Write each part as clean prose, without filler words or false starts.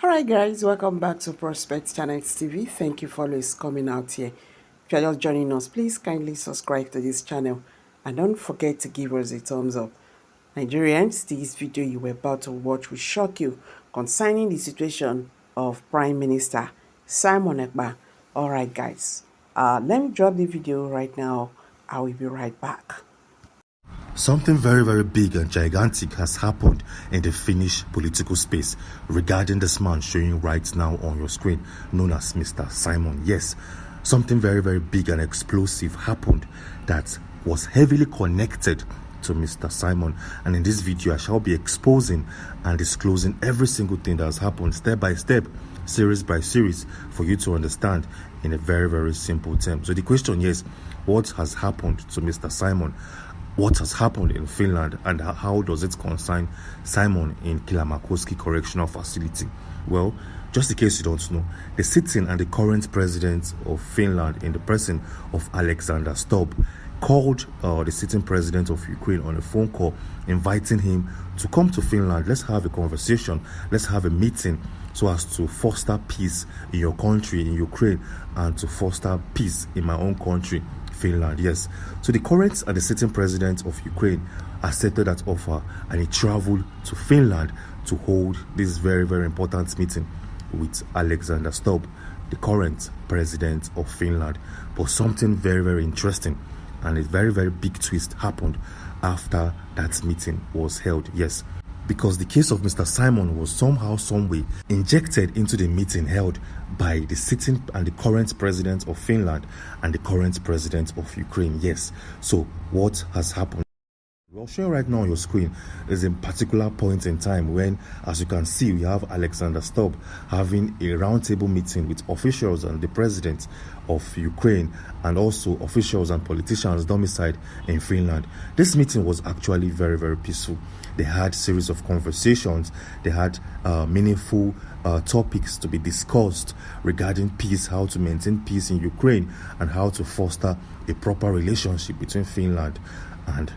Alright guys, welcome back to Prospect Channel TV. Thank you for always coming out here. If you're just joining us, please kindly subscribe to this channel and don't forget to give us a thumbs up. Nigerians, this video you were about to watch will shock you concerning the situation of Prime Minister Simon Epka. Alright guys, let me drop the video right now. I will be right back. Something very, very big and gigantic has happened in the Finnish political space regarding this man showing right now on your screen, known as Mr. Simon. Yes, something very, very big and explosive happened that was heavily connected to Mr. Simon. And in this video, I shall be exposing and disclosing every single thing that has happened step by step, series by series, for you to understand in a very, very simple term. So the question is, what has happened to Mr. Simon? What has happened in Finland, and how does it concern Simon in Kylmäkoski Correctional Facility? Well, just in case you don't know, the sitting and the current president of Finland, in the person of Alexander Stubb, called the sitting president of Ukraine on a phone call, inviting him to come to Finland. Let's have a conversation. Let's have a meeting so as to foster peace in your country, in Ukraine, and to foster peace in my own country, Finland. Yes, so the current and the sitting president of Ukraine accepted that offer, and he traveled to Finland to hold this very, very important meeting with Alexander Stubb, the current president of Finland. But something very, very interesting and a very, very big twist happened after that meeting was held. Yes, because the case of Mr. Simon was somehow, some way injected into the meeting held by the sitting and the current president of Finland and the current president of Ukraine. Yes, so what has happened? Well, showing right now on your screen is a particular point in time when, as you can see, we have Alexander Stubb having a roundtable meeting with officials and the president of Ukraine, and also officials and politicians domiciled in Finland. This meeting was actually very, very peaceful. They had a series of conversations. They had meaningful topics to be discussed regarding peace, how to maintain peace in Ukraine, and how to foster a proper relationship between Finland and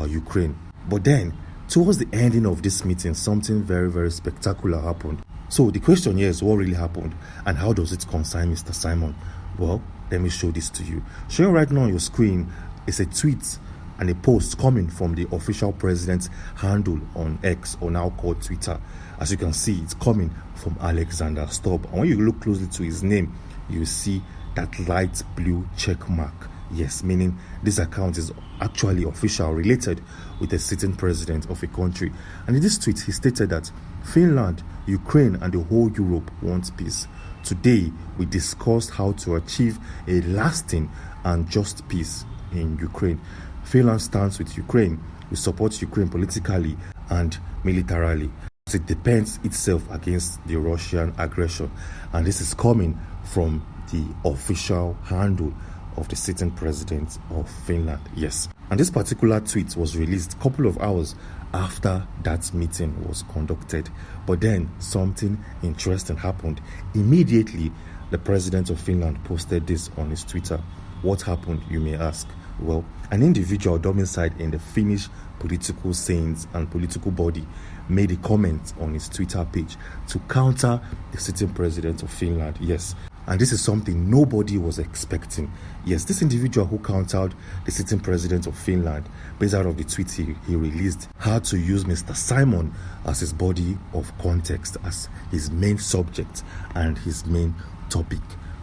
Ukraine. But then, towards the ending of this meeting, something very, very spectacular happened. So the question here is, what really happened, and how does it concern Mr. Simon? Well, let me show this to you. Showing right now on your screen is a tweet and a post coming from the official president's handle on X, or now called Twitter. As you can see, it's coming from Alexander Stubb. And when you look closely to his name, you see that light blue check mark. Yes, meaning this account is actually official, related with the sitting president of a country. And in this tweet, he stated that Finland, Ukraine, and the whole Europe want peace. Today, we discussed how to achieve a lasting and just peace in Ukraine. Finland stands with Ukraine. We support Ukraine politically and militarily as it defends itself against the Russian aggression. And this is coming from the official handle of the sitting president of Finland. Yes, and this particular tweet was released a couple of hours after that meeting was conducted. But then something interesting happened. Immediately, the president of Finland posted this on his Twitter. What happened, you may ask? Well, an individual domiciled in the Finnish political scenes and political body made a comment on his Twitter page to counter the sitting president of Finland. Yes, and this is something nobody was expecting. Yes, this individual who countered the sitting president of Finland, based out of the tweet he released, had to use Mr. Simon as his body of context, as his main subject and his main topic.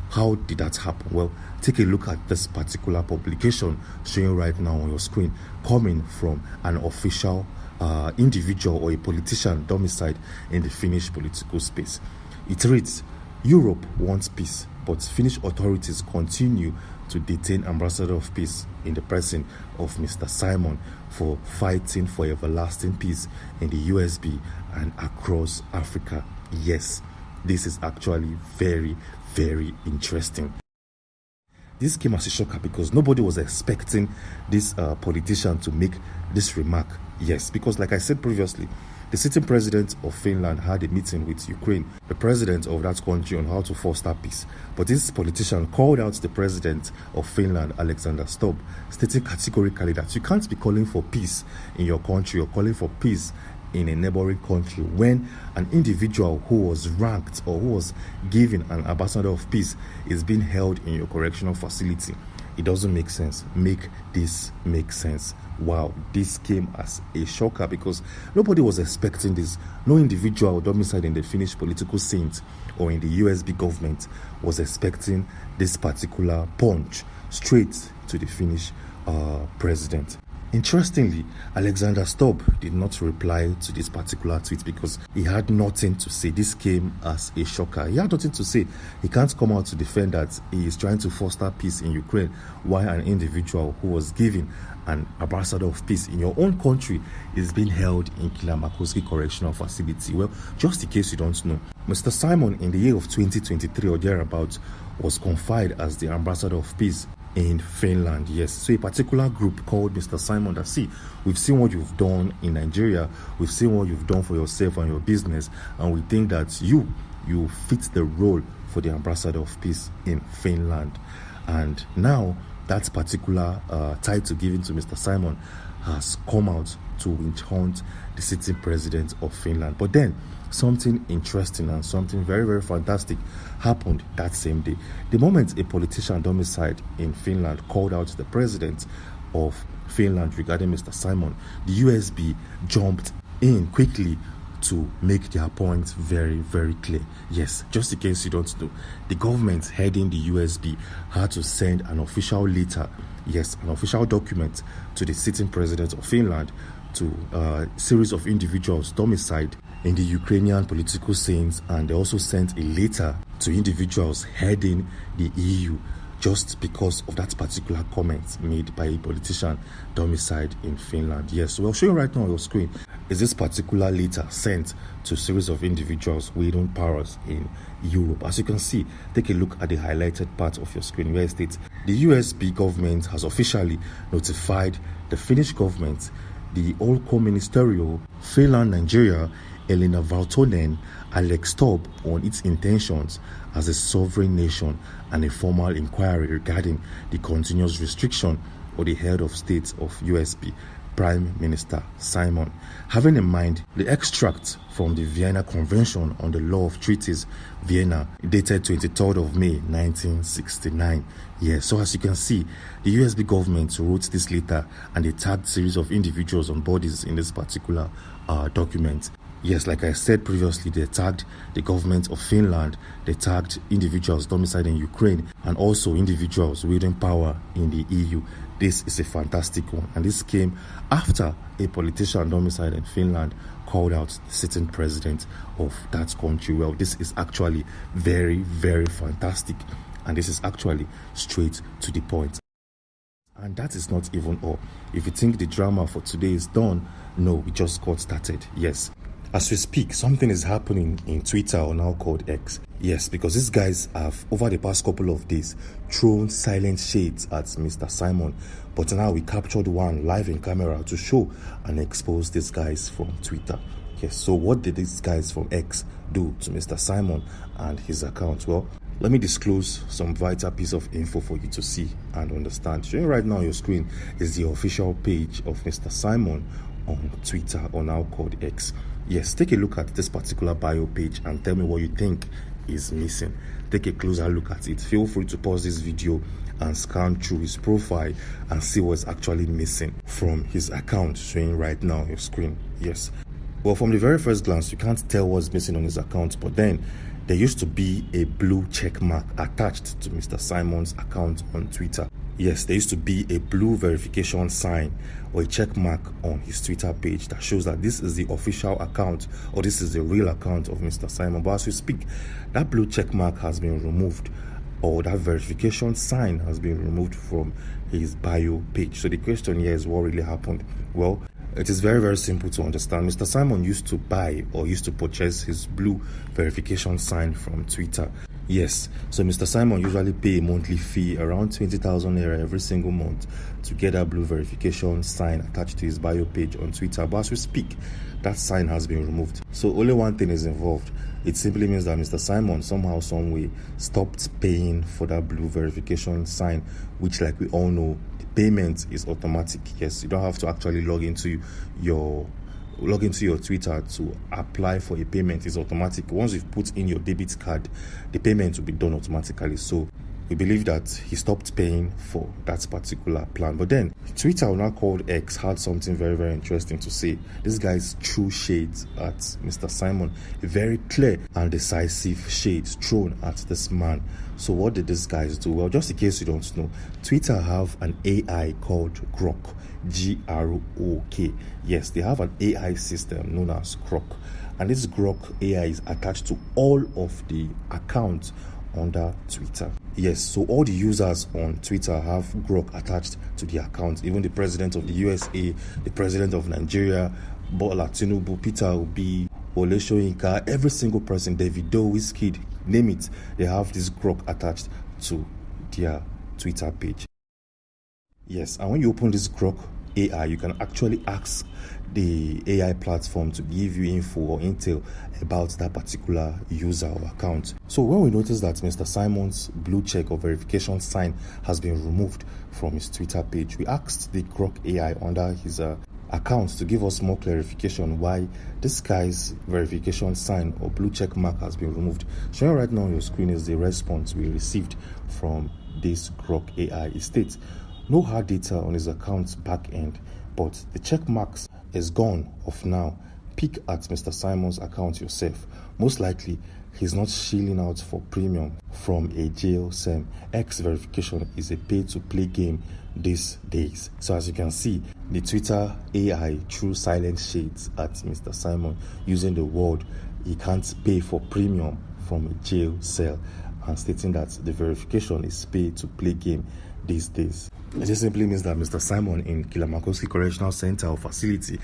How did that happen? Well, take a look at this particular publication showing right now on your screen, coming from an official individual or a politician domiciled in the Finnish political space. It reads, Europe wants peace, but Finnish authorities continue to detain Ambassador of Peace in the person of Mr. Simon for fighting for everlasting peace in the USB and across Africa. Yes, this is actually very, very interesting. This came as a shocker because nobody was expecting this politician to make this remark. Yes, because like I said previously, the sitting president of Finland had a meeting with Ukraine, the president of that country, on how to foster peace. But this politician called out the president of Finland, Alexander Stubb, stating categorically that you can't be calling for peace in your country or calling for peace in a neighboring country when an individual who was ranked or who was given an ambassador of peace is being held in your correctional facility? It doesn't make sense. Make this make sense. Wow, this came as a shocker because nobody was expecting this. No individual domiciled in the Finnish political scene or in the USB government was expecting this particular punch straight to the Finnish president. Interestingly, Alexander Stubb did not reply to this particular tweet because he had nothing to say. This came as a shocker. He had nothing to say. He can't come out to defend that he is trying to foster peace in Ukraine while an individual who was given an ambassador of peace in your own country is being held in Kilamakoski Correctional Facility. Well, just in case you don't know, Mr. Simon in the year of 2023 or thereabouts was confined as the ambassador of peace in Finland. Yes, so a particular group called Mr. Simon that, see, we've seen what you've done in Nigeria, we've seen what you've done for yourself and your business, and we think that you fit the role for the ambassador of peace in Finland. And now that particular title given to Mr. Simon has come out to witch hunt the sitting president of Finland. But then something interesting and something very, very fantastic happened that same day. The moment a politician domiciled in Finland called out the president of Finland regarding Mr. Simon, the USB jumped in quickly to make their point very, very clear. Yes, just in case you don't know, the government heading the USB had to send an official letter, yes, an official document to the sitting president of Finland, to a series of individuals domiciled in the Ukrainian political scenes, and they also sent a letter to individuals heading the EU just because of that particular comment made by a politician domiciled in Finland. Yes, so I'll show you right now on your screen is this particular letter sent to a series of individuals wielding powers in Europe. As you can see, take a look at the highlighted part of your screen where it states the USB government has officially notified the Finnish government, the Ulkoministeriö, Finland, Nigeria, Elina Valtonen, Alex Stubb on its intentions as a sovereign nation and a formal inquiry regarding the continuous restriction of the head of state of USB, Prime Minister Simon. Having in mind the extract from the Vienna Convention on the Law of Treaties, Vienna, dated 23rd of May 1969. Yes, so as you can see, the USB government wrote this letter and they tagged a series of individuals and bodies in this particular document. Yes, like I said previously, they tagged the government of Finland, they tagged individuals domiciled in Ukraine, and also individuals wielding power in the EU. This is a fantastic one, and this came after a politician domiciled in Finland called out the sitting president of that country. Well, this is actually very, very fantastic, and this is actually straight to the point. And that is not even all. If you think the drama for today is done, no, we just got started. Yes. As we speak, something is happening in Twitter, or now called X. Yes, because these guys have, over the past couple of days, thrown silent shades at Mr. Simon. But now we captured one live in camera to show and expose these guys from Twitter. Yes, so what did these guys from X do to Mr. Simon and his account? Well, let me disclose some vital piece of info for you to see and understand. Showing right now on your screen is the official page of Mr. Simon on Twitter, or now called X. Yes, take a look at this particular bio page and tell me what you think is missing. Take a closer look at it. Feel free to pause this video and scan through his profile and see what's actually missing from his account showing right now on your screen. Yes. Well, from the very first glance, you can't tell what's missing on his account, but then there used to be a blue check mark attached to Mr. Simon's account on Twitter. Yes, there used to be a blue verification sign or a check mark on his Twitter page that shows that this is the official account, or this is the real account of Mr. Simon. But as we speak, that blue check mark has been removed, or that verification sign has been removed from his bio page. So the question here is, what really happened? Well, it is very, very simple to understand. Mr. Simon used to buy or used to purchase his blue verification sign from Twitter. Yes, so Mr. Simon usually pay a monthly fee around 20,000 naira every single month to get that blue verification sign attached to his bio page on Twitter. But as we speak, that sign has been removed. So only one thing is involved. It simply means that Mr. Simon somehow, some way, stopped paying for that blue verification sign, which, like we all know, the payment is automatic. Yes, you don't have to actually log into your log into your Twitter to apply for a payment is automatic. Once you've put in your debit card, the payment will be done automatically. So we believe that he stopped paying for that particular plan. But then Twitter, now called X, had something very, very interesting to say. This guy's true shades at Mr. Simon, a very clear and decisive shades thrown at this man. So what did these guys do? Well, just in case you don't know, Twitter have an AI called Grok, Grok. Yes, they have an AI system known as Grok, and this Grok AI is attached to all of the accounts under Twitter. Yes, so all the users on Twitter have Grok attached to the account. Even the president of the USA, the president of Nigeria, Bola Tinubu, Peter Obi, Wole Soyinka, every single person, Davido, Wizkid, name it, they have this Grok attached to their Twitter page. Yes, and when you open this Grok AI, you can actually ask the AI platform to give you info or intel about that particular user or account. So when we notice that Mr. Simon's blue check or verification sign has been removed from his Twitter page, we asked the Grok AI under his account to give us more clarification why this guy's verification sign or blue check mark has been removed. Showing right now on your screen is the response we received from this Grok AI. It states, no hard data on his account's back end, but the check marks is gone off now. Peek at Mr. Simon's account yourself. Most likely, he's not shilling out for premium from a jail cell. X verification is a pay-to-play game these days. So as you can see, the Twitter AI threw silent shades at Mr. Simon using the word he can't pay for premium from a jail cell and stating that the verification is pay-to-play game these days. It just simply means that Mr. Simon in Kilamakowski Correctional Center or facility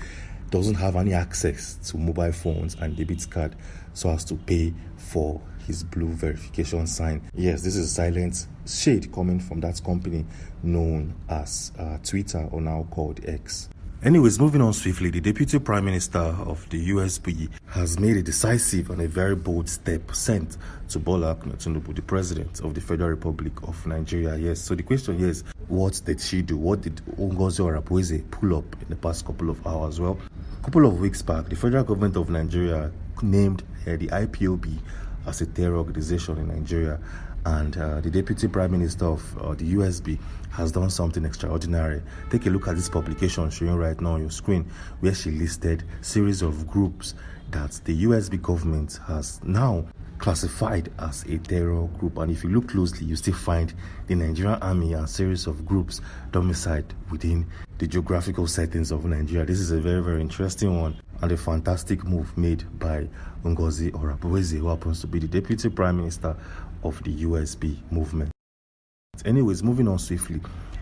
doesn't have any access to mobile phones and debit card so as to pay for his blue verification sign. Yes, this is silent shade coming from that company known as Twitter, or now called X. Anyways, moving on swiftly, the Deputy Prime Minister of the USB has made a decisive and a very bold step sent to Bola Tinubu, the President of the Federal Republic of Nigeria. Yes, so the question here is, what did she do? What did Ngozi Orakwe pull up in the past couple of hours? Well, a couple of weeks back, the federal government of Nigeria named the IPOB as a terror organization in Nigeria, and the Deputy Prime Minister of the USB has done something extraordinary. Take a look at this publication showing right now on your screen, where she listed series of groups that the USB government has now classified as a terror group. And if you look closely, you still find the Nigerian Army and series of groups domiciled within the geographical settings of Nigeria. This is a very, very interesting one and a fantastic move made by Ngozi Orakwe, who happens to be the Deputy Prime Minister of the USB movement. Anyways, moving on swiftly,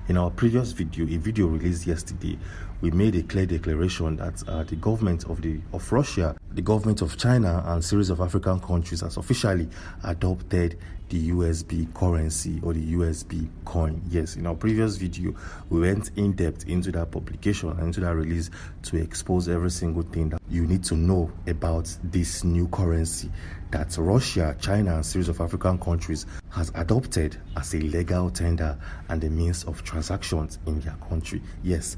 in our previous video, a video released yesterday, we made a clear declaration that the government of Russia, the government of China, and series of African countries has officially adopted the USB currency or the USB coin. Yes, in our previous video, we went in depth into that publication and into that release to expose every single thing that you need to know about this new currency that Russia, China, and series of African countries has adopted as a legal tender and a means of transactions in their country. Yes,